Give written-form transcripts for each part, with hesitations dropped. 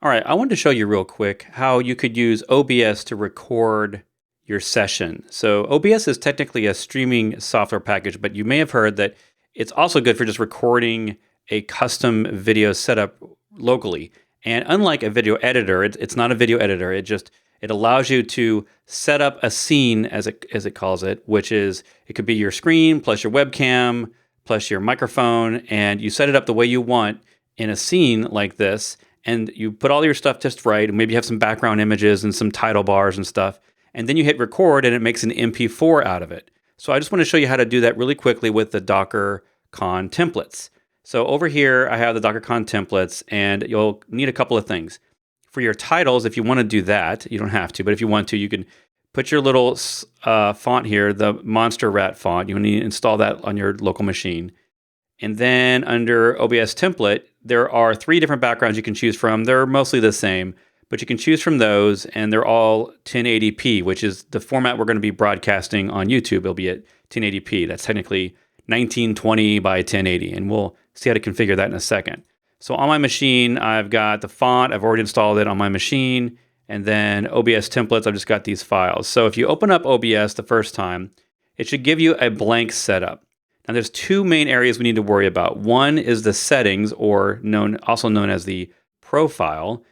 All right, I wanted to show you real quick how you could use OBS to record your session. So OBS is technically a streaming software package, but you may have heard that it's also good for just recording a custom video setup locally. And unlike a video editor, it's not a video editor. It allows you to set up a scene, as it calls it, which is it could be your screen plus your webcam plus your microphone, and you set it up the way you want in a scene like this. And you put all your stuff just right, and maybe you have some background images and some title bars and stuff, and then you hit record and it makes an MP4 out of it. So I just want to show you how to do that really quickly with the DockerCon templates. So over here, I have the DockerCon templates, and you'll need a couple of things. For your titles, if you want to do that, you don't have to, but if you want to, you can put your little font here, the Monster Rat font. You need to install that on your local machine. And then under OBS Template, there are 3 different backgrounds you can choose from. They're mostly the same, but you can choose from those, and they're all 1080p, which is the format we're going to be broadcasting on YouTube. It'll be at 1080p. That's technically 1920 by 1080, and we'll see how to configure that in a second. So on my machine, I've got the font. I've already installed it on my machine, and then OBS Templates, I've just got these files. So if you open up OBS the first time, it should give you a blank setup. Now there's 2 main areas we need to worry about. One is the settings, or also known as the profile.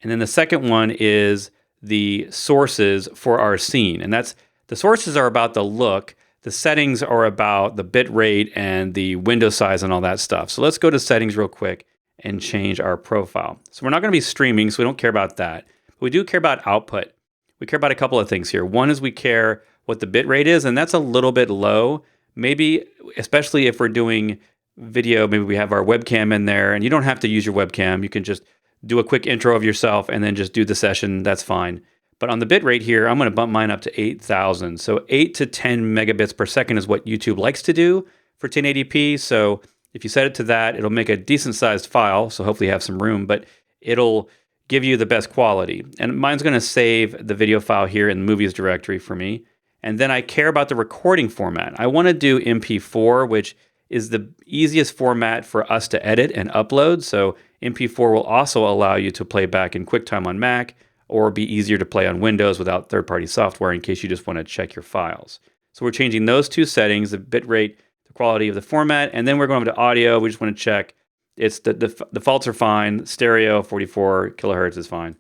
And then the second one is the sources for our scene. And the sources are about the look. The settings are about the bit rate and the window size and all that stuff. So let's go to settings real quick and change our profile. So we're not going to be streaming, so we don't care about that. But we do care about output. We care about a couple of things here. One is we care what the bit rate is, and that's a little bit low. Maybe, especially if we're doing video, maybe we have our webcam in there, and you don't have to use your webcam. You can just do a quick intro of yourself and then just do the session. That's fine. But on the bit rate here, I'm going to bump mine up to 8,000. So 8 to 10 megabits per second is what YouTube likes to do for 1080p. So if you set it to that, it'll make a decent sized file. So hopefully you have some room, but it'll give you the best quality. And mine's going to save the video file here in the movies directory for me. And then I care about the recording format. I want to do MP4, which is the easiest format for us to edit and upload. So MP4 will also allow you to play back in QuickTime on Mac, or be easier to play on Windows without third-party software in case you just want to check your files. So we're changing those 2 settings, the bitrate, the quality of the format, and then we're going to audio. We just want to check it's the defaults are fine. Stereo 44 kilohertz is fine.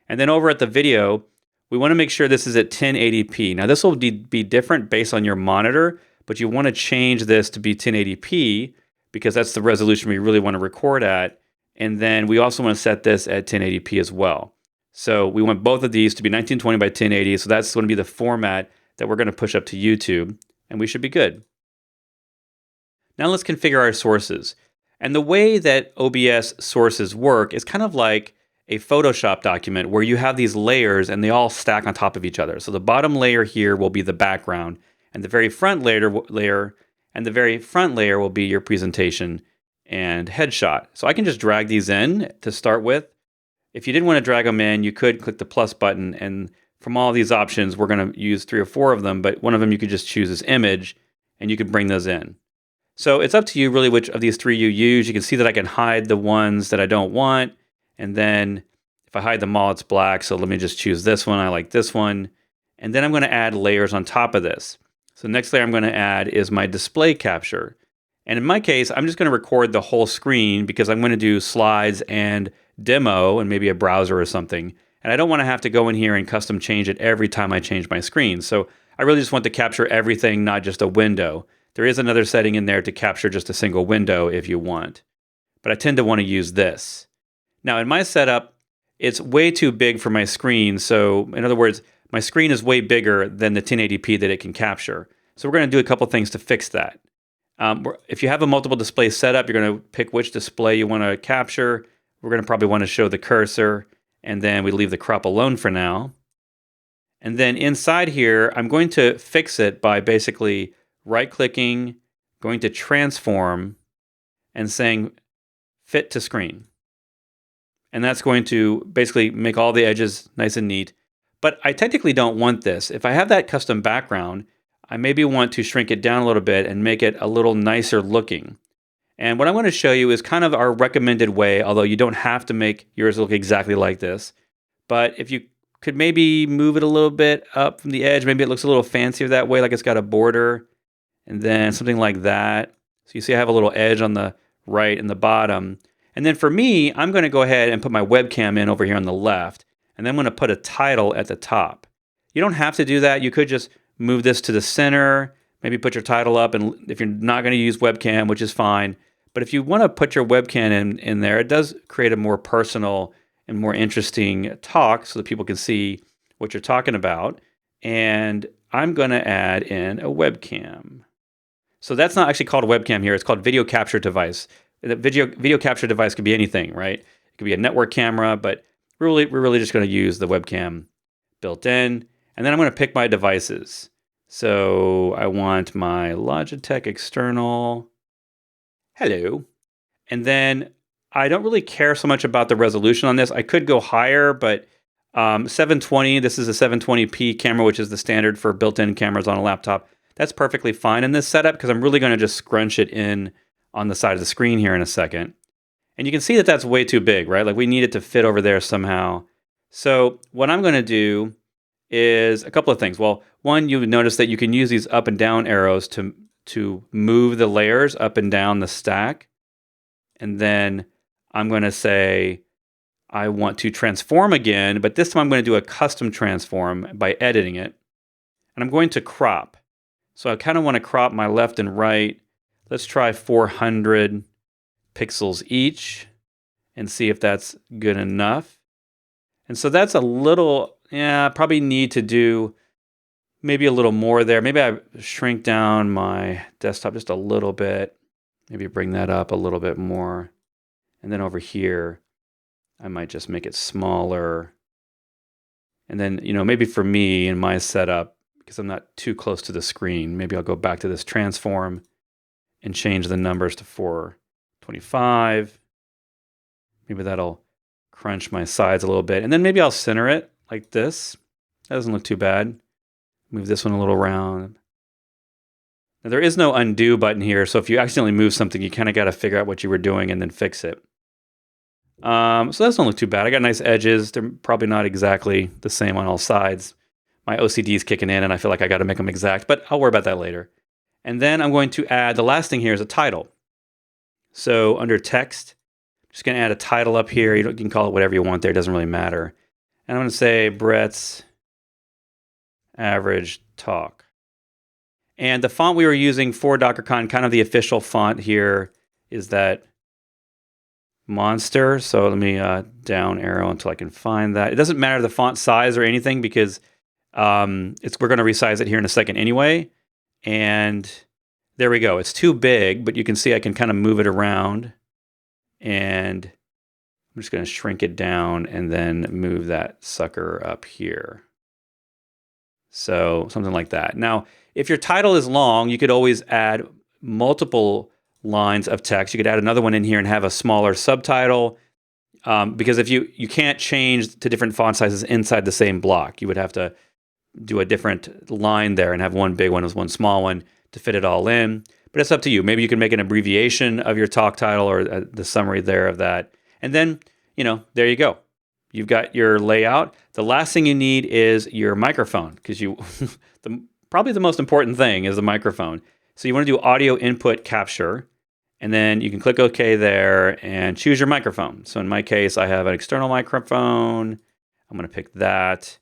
And then over at the video, we want to make sure this is at 1080p. Now this will be different based on your monitor, but you want to change this to be 1080p because that's the resolution we really want to record at. And then we also want to set this at 1080p as well. So we want both of these to be 1920 by 1080. So that's going to be the format that we're going to push up to YouTube, and we should be good. Now let's configure our sources. And the way that OBS sources work is kind of like a Photoshop document where you have these layers and they all stack on top of each other. So the bottom layer here will be the background, and the very front layer will be your presentation and headshot. So I can just drag these in to start with. If you didn't want to drag them in, you could click the plus button, and from all these options, we're going to use 3 or 4 of them, but one of them you could just choose as image, and you could bring those in. So it's up to you really which of these 3 you use. You can see that I can hide the ones that I don't want, and then if I hide them all, it's black, so let me just choose this one. I like this one, and then I'm going to add layers on top of this. So the next layer I'm going to add is my display capture. And in my case, I'm just going to record the whole screen because I'm going to do slides and demo and maybe a browser or something. And I don't want to have to go in here and custom change it every time I change my screen. So I really just want to capture everything, not just a window. There is another setting in there to capture just a single window if you want. But I tend to want to use this. Now in my setup, it's way too big for my screen. So in other words, my screen is way bigger than the 1080p that it can capture. So we're going to do a couple things to fix that. If you have a multiple display setup, you're going to pick which display you want to capture. We're going to probably want to show the cursor, and then we leave the crop alone for now. And then inside here, I'm going to fix it by basically right-clicking, going to transform, and saying fit to screen. And that's going to basically make all the edges nice and neat. But I technically don't want this. If I have that custom background, I maybe want to shrink it down a little bit and make it a little nicer looking. And what I'm going to show you is kind of our recommended way, although you don't have to make yours look exactly like this. But if you could maybe move it a little bit up from the edge, maybe it looks a little fancier that way, like it's got a border, and then something like that. So you see I have a little edge on the right and the bottom. And then for me, I'm going to go ahead and put my webcam in over here on the left, and then I'm going to put a title at the top. You don't have to do that. You could just move this to the center, maybe put your title up, and if you're not going to use webcam, which is fine, but if you want to put your webcam in there, it does create a more personal and more interesting talk so that people can see what you're talking about. And I'm going to add in a webcam. So that's not actually called a webcam here. It's called video capture device. The video capture device could be anything, right? It could be a network camera, but we're really just going to use the webcam built in. And then I'm going to pick my devices. So I want my Logitech external. Hello. And then I don't really care so much about the resolution on this. I could go higher, but 720, this is a 720p camera, which is the standard for built-in cameras on a laptop. That's perfectly fine in this setup because I'm really going to just scrunch it in on the side of the screen here in a second. And you can see that that's way too big, right? Like we need it to fit over there somehow. So what I'm going to do is a couple of things. Well, one, you notice that you can use these up and down arrows to move the layers up and down the stack. And then I'm going to say I want to transform again, but this time I'm going to do a custom transform by editing it. And I'm going to crop. So I kind of want to crop my left and right. Let's try 400 pixels each and see if that's good enough. And so that's a little, yeah, I probably need to do maybe a little more there. Maybe I shrink down my desktop just a little bit. Maybe bring that up a little bit more. And then over here, I might just make it smaller. And then, maybe for me in my setup, because I'm not too close to the screen, maybe I'll go back to this transform and change the numbers to 425. Maybe that'll crunch my sides a little bit. And then maybe I'll center it like this. That doesn't look too bad. Move this one a little around. Now, there is no undo button here, so if you accidentally move something, you kind of got to figure out what you were doing and then fix it. So that doesn't look too bad. I got nice edges. They're probably not exactly the same on all sides. My OCD is kicking in, and I feel like I got to make them exact, but I'll worry about that later. And then I'm going to add, the last thing here is a title. So under text, I'm just going to add a title up here. You can call it whatever you want there. It doesn't really matter. And I'm going to say Brett's Average Talk. And the font we were using for DockerCon, kind of the official font here, is that Monster. So let me down arrow until I can find that. It doesn't matter the font size or anything because we're going to resize it here in a second anyway. And there we go. It's too big, but you can see I can kind of move it around. And I'm just going to shrink it down and then move that sucker up here. So something like that. Now, if your title is long, you could always add multiple lines of text. You could add another one in here and have a smaller subtitle. Because if you can't change to different font sizes inside the same block, you would have to do a different line there and have one big one with one small one to fit it all in. But it's up to you. Maybe you can make an abbreviation of your talk title or the summary there of that. And then, there you go. You've got your layout. The last thing you need is your microphone because probably the most important thing is the microphone. So you want to do audio input capture. And then you can click OK there and choose your microphone. So in my case, I have an external microphone. I'm going to pick that.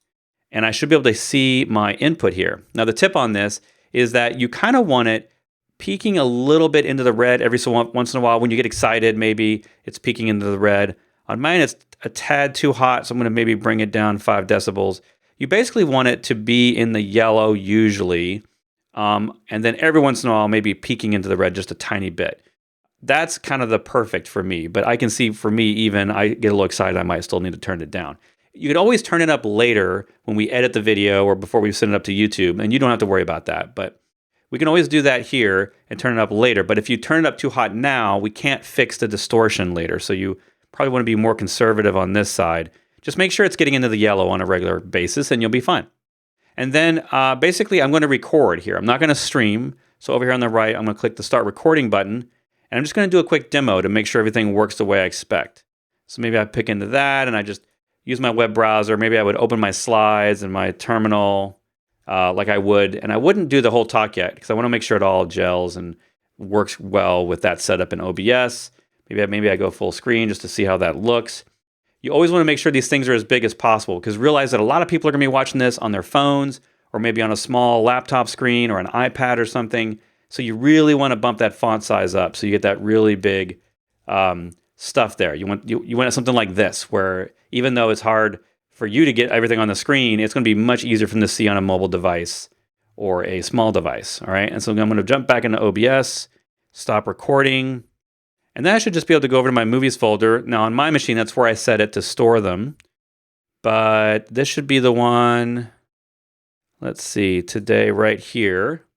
And I should be able to see my input here. Now, the tip on this is that you kind of want it peeking a little bit into the red every once in a while. When you get excited, maybe it's peeking into the red. On mine, it's a tad too hot, so I'm going to maybe bring it down 5 decibels. You basically want it to be in the yellow usually. And then every once in a while, maybe peeking into the red just a tiny bit. That's kind of the perfect for me, but I can see for me even, I get a little excited, I might still need to turn it down. You could always turn it up later when we edit the video or before we send it up to YouTube, and you don't have to worry about that, but we can always do that here and turn it up later. But if you turn it up too hot now, we can't fix the distortion later, so you probably want to be more conservative on this side. Just make sure it's getting into the yellow on a regular basis, and you'll be fine. And then basically, I'm going to record here. I'm not going to stream, so over here on the right, I'm going to click the Start Recording button. And I'm just going to do a quick demo to make sure everything works the way I expect. So maybe I pick into that and I just use my web browser. Maybe I would open my slides and my terminal like I would. And I wouldn't do the whole talk yet because I want to make sure it all gels and works well with that setup in OBS. Maybe I go full screen just to see how that looks. You always want to make sure these things are as big as possible because realize that a lot of people are going to be watching this on their phones or maybe on a small laptop screen or an iPad or something. So you really want to bump that font size up so you get that really big stuff there. You want something like this where even though it's hard for you to get everything on the screen, it's going to be much easier for them to see on a mobile device or a small device. All right, and so I'm going to jump back into OBS, stop recording, and then I should just be able to go over to my movies folder. Now on my machine, that's where I set it to store them. But this should be the one, let's see, today right here.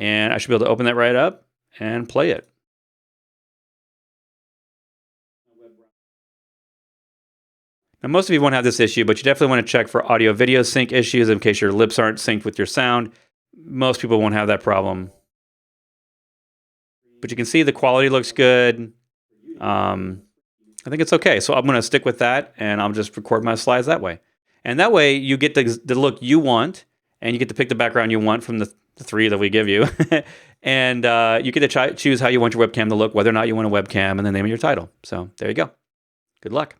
And I should be able to open that right up and play it. Now, most of you won't have this issue, but you definitely want to check for audio-video sync issues in case your lips aren't synced with your sound. Most people won't have that problem. But you can see the quality looks good. I think it's okay. So I'm going to stick with that, and I'll just record my slides that way. And that way, you get the look you want, and you get to pick the background you want from the three that we give you. And you get to choose how you want your webcam to look, whether or not you want a webcam, and the name of your title. So there you go. Good luck.